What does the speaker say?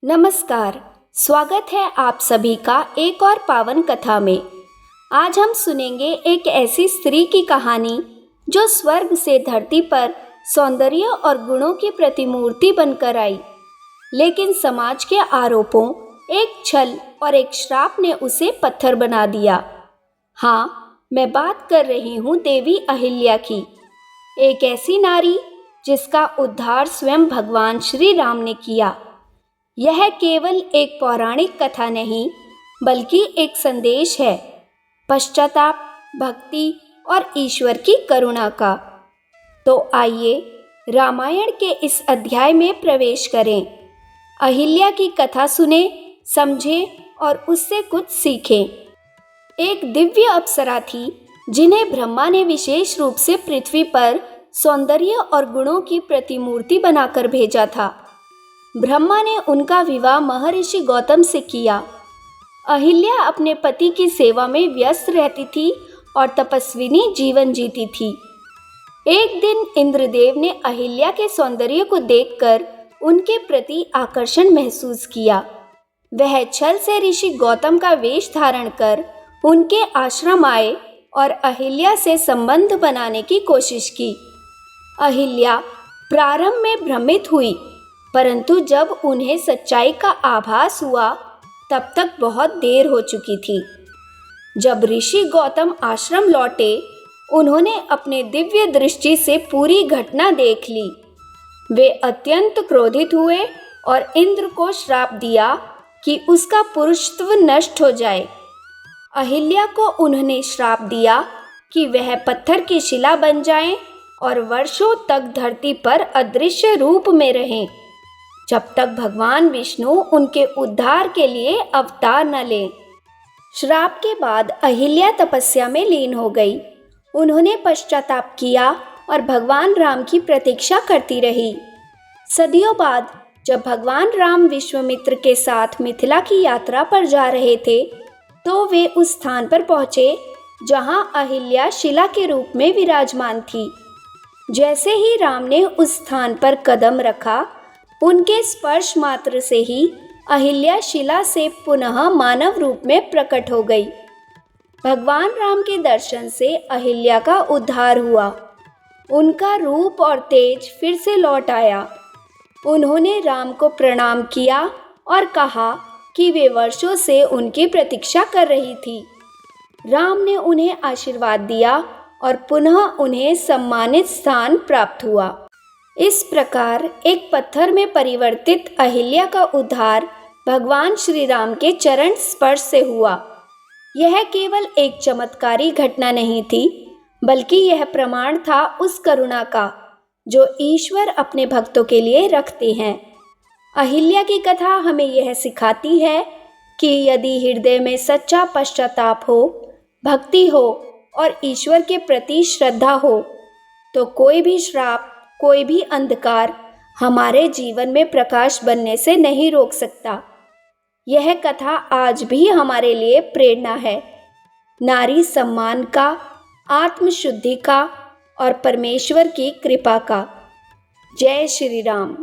नमस्कार। स्वागत है आप सभी का एक और पावन कथा में। आज हम सुनेंगे एक ऐसी स्त्री की कहानी जो स्वर्ग से धरती पर सौंदर्य और गुणों की प्रतिमूर्ति बनकर आई, लेकिन समाज के आरोपों, एक छल और एक श्राप ने उसे पत्थर बना दिया। हाँ, मैं बात कर रही हूँ देवी अहिल्या की, एक ऐसी नारी जिसका उद्धार स्वयं भगवान श्री राम ने किया। यह केवल एक पौराणिक कथा नहीं, बल्कि एक संदेश है पश्चाताप, भक्ति और ईश्वर की करुणा का। तो आइए रामायण के इस अध्याय में प्रवेश करें, अहिल्या की कथा सुने, समझें और उससे कुछ सीखें। एक दिव्य अप्सरा थी जिन्हें ब्रह्मा ने विशेष रूप से पृथ्वी पर सौंदर्य और गुणों की प्रतिमूर्ति बनाकर भेजा था। ब्रह्मा ने उनका विवाह महर्षि गौतम से किया। अहिल्या अपने पति की सेवा में व्यस्त रहती थी और तपस्विनी जीवन जीती थी। एक दिन इंद्रदेव ने अहिल्या के सौंदर्य को देखकर उनके प्रति आकर्षण महसूस किया। वह छल से ऋषि गौतम का वेश धारण कर उनके आश्रम आए और अहिल्या से संबंध बनाने की कोशिश की। अहिल्या प्रारंभ में भ्रमित हुई, परंतु जब उन्हें सच्चाई का आभास हुआ तब तक बहुत देर हो चुकी थी। जब ऋषि गौतम आश्रम लौटे, उन्होंने अपने दिव्य दृष्टि से पूरी घटना देख ली। वे अत्यंत क्रोधित हुए और इंद्र को श्राप दिया कि उसका पुरुषत्व नष्ट हो जाए। अहिल्या को उन्होंने श्राप दिया कि वह पत्थर की शिला बन जाएं और वर्षों तक धरती पर अदृश्य रूप में रहें, जब तक भगवान विष्णु उनके उद्धार के लिए अवतार न लें। श्राप के बाद अहिल्या तपस्या में लीन हो गई। उन्होंने पश्चाताप किया और भगवान राम की प्रतीक्षा करती रही। सदियों बाद जब भगवान राम विश्वामित्र के साथ मिथिला की यात्रा पर जा रहे थे, तो वे उस स्थान पर पहुँचे जहाँ अहिल्या शिला के रूप में विराजमान थी। जैसे ही राम ने उस स्थान पर कदम रखा, उनके स्पर्श मात्र से ही अहिल्या शिला से पुनः मानव रूप में प्रकट हो गई। भगवान राम के दर्शन से अहिल्या का उद्धार हुआ। उनका रूप और तेज फिर से लौट आया। उन्होंने राम को प्रणाम किया और कहा कि वे वर्षों से उनकी प्रतीक्षा कर रही थी। राम ने उन्हें आशीर्वाद दिया और पुनः उन्हें सम्मानित स्थान प्राप्त हुआ। इस प्रकार एक पत्थर में परिवर्तित अहिल्या का उद्धार भगवान श्री राम के चरण स्पर्श से हुआ। यह केवल एक चमत्कारी घटना नहीं थी, बल्कि यह प्रमाण था उस करुणा का जो ईश्वर अपने भक्तों के लिए रखते हैं। अहिल्या की कथा हमें यह सिखाती है कि यदि हृदय में सच्चा पश्चाताप हो, भक्ति हो और ईश्वर के प्रति श्रद्धा हो, तो कोई भी श्राप, कोई भी अंधकार हमारे जीवन में प्रकाश बनने से नहीं रोक सकता। यह कथा आज भी हमारे लिए प्रेरणा है, नारी सम्मान का, आत्मशुद्धि का और परमेश्वर की कृपा का। जय श्री राम।